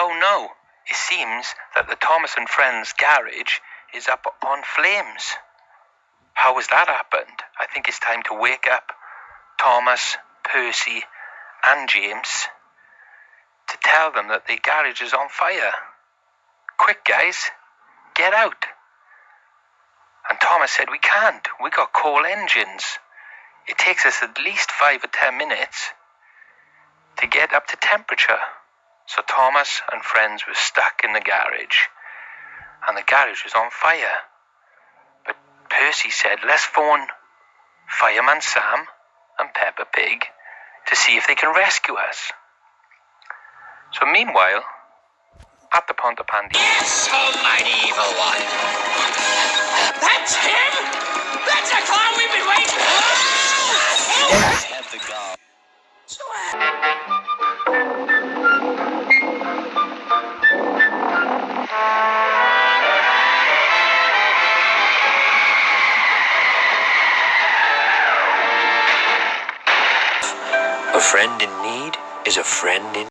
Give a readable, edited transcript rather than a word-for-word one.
Oh no, it seems that the Thomas and Friends garage is up on flames. How has that happened? I think it's time to wake up Thomas, Percy, and James to tell them that the garage is on fire. Quick, guys, get out. And Thomas said, we can't. We got coal engines. It takes us at least 5 or 10 minutes to get up to temperature. So Thomas and Friends were stuck in the garage, and the garage was on fire. But Percy said, let's phone Fireman Sam and Peppa Pig to see if they can rescue us. So meanwhile, at the Pontypandy... Yes, almighty evil one! That's him! That's the clown we've been waiting for! Yes. Have the gall. A friend in need is a friend in